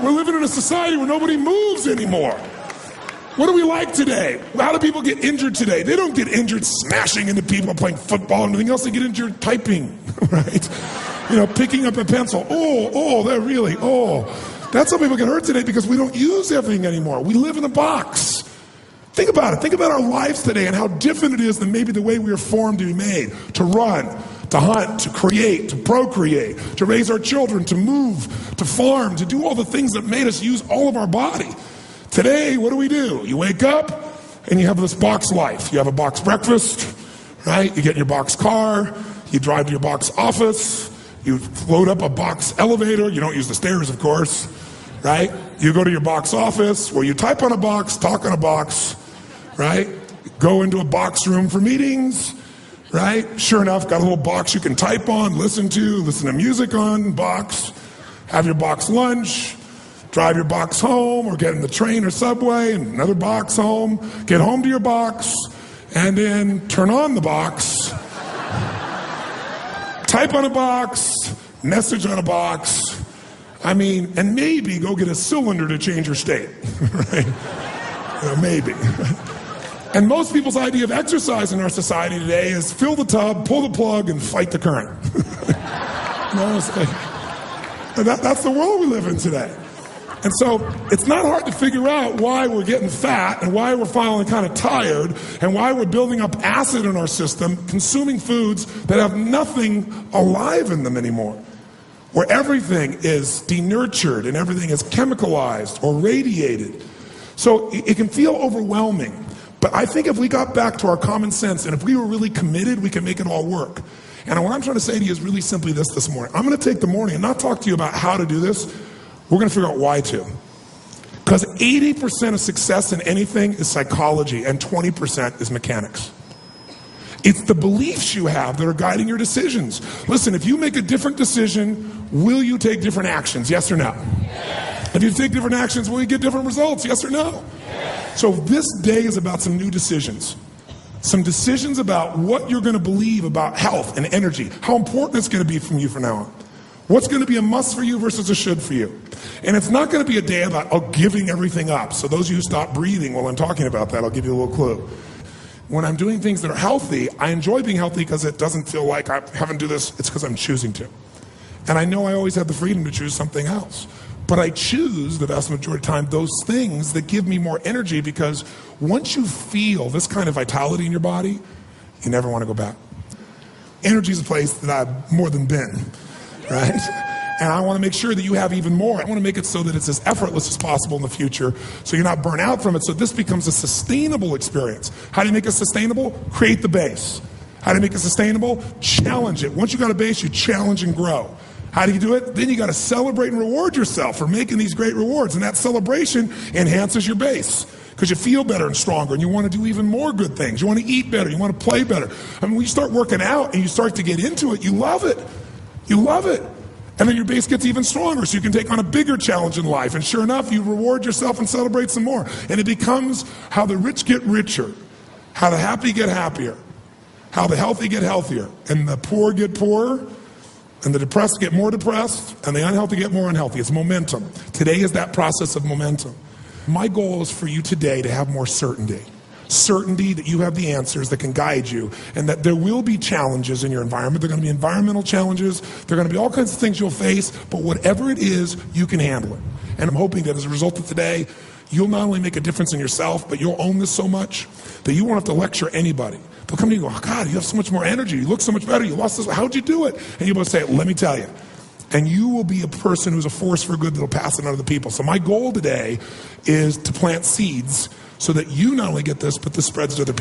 We're living in a society where nobody moves anymore. What are we like today? How do people get injured today? They don't get injured smashing into people, playing football and everything else. They get injured typing, right? Picking up a pencil. That's how people get hurt today, because we don't use everything anymore. We live in a box. Think about it. Think about our lives today and how different it is than maybe the way we were formed to be made, to run, to hunt, to create, to procreate, to raise our children, to move, to farm, to do all the things that made us use all of our body. Today, what do? You wake up and you have this box life. You have a box breakfast, right? You get in your box car, you drive to your box office, you load up a box elevator. You don't use the stairs, of course, right? You go to your box office where you type on a box, talk on a box, right? Go into a box room for meetings, right? Sure enough, got a little box you can type on, listen to music on, box, have your box lunch, drive your box home, or get in the train or subway, and another box home, get home to your box, and then turn on the box, type on a box, message on a box, and maybe go get a cylinder to change your state, right? Maybe. And most people's idea of exercise in our society today is fill the tub, pull the plug, and fight the current. That's the world we live in today. And so it's not hard to figure out why we're getting fat and why we're finally kind of tired and why we're building up acid in our system, consuming foods that have nothing alive in them anymore, where everything is denurtured and everything is chemicalized or radiated. So it can feel overwhelming. But I think if we got back to our common sense and if we were really committed, we can make it all work. And what I'm trying to say to you is really simply this morning. I'm going to take the morning and not talk to you about how to do this. We're going to figure out why to. Because 80% of success in anything is psychology and 20% is mechanics. It's the beliefs you have that are guiding your decisions. Listen, if you make a different decision, will you take different actions? Yes or no? Yes. If you take different actions, will you get different results? Yes or no? Yes. So this day is about some new decisions. Some decisions about what you're going to believe about health and energy. How important it's going to be from you from now on. What's going to be a must for you versus a should for you. And it's not going to be a day about giving everything up. So those of you who stop breathing while I'm talking about that, I'll give you a little clue. When I'm doing things that are healthy, I enjoy being healthy because it doesn't feel like I haven't do this. It's because I'm choosing to. And I know I always have the freedom to choose something else. But I choose, the vast majority of the time, those things that give me more energy, because once you feel this kind of vitality in your body, you never want to go back. Energy is a place that I've more than been, right? And I want to make sure that you have even more. I want to make it so that it's as effortless as possible in the future, so you're not burnt out from it, so this becomes a sustainable experience. How do you make it sustainable? Create the base. How do you make it sustainable? Challenge it. Once you got a base, you challenge and grow. How do you do it? Then you got to celebrate and reward yourself for making these great rewards, and that celebration enhances your base, because you feel better and stronger, and you want to do even more good things. You want to eat better. You want to play better. When you start working out and you start to get into it, you love it. You love it. And then your base gets even stronger, so you can take on a bigger challenge in life. And sure enough, you reward yourself and celebrate some more. And it becomes how the rich get richer, how the happy get happier, how the healthy get healthier, and the poor get poorer, and the depressed get more depressed, and the unhealthy get more unhealthy. It's momentum. Today is that process of momentum. My goal is for you today to have more certainty. Certainty that you have the answers that can guide you, and that there will be challenges in your environment. There are going to be environmental challenges. There are going to be all kinds of things you'll face, but whatever it is, you can handle it. And I'm hoping that as a result of today, you'll not only make a difference in yourself, but you'll own this so much that you won't have to lecture anybody. They'll come to you and go, oh God, you have so much more energy. You look so much better. You lost this. How'd you do it? And you'll both say, let me tell you. And you will be a person who's a force for good that'll pass it on to other people. So my goal today is to plant seeds so that you not only get this, but this spreads to other people.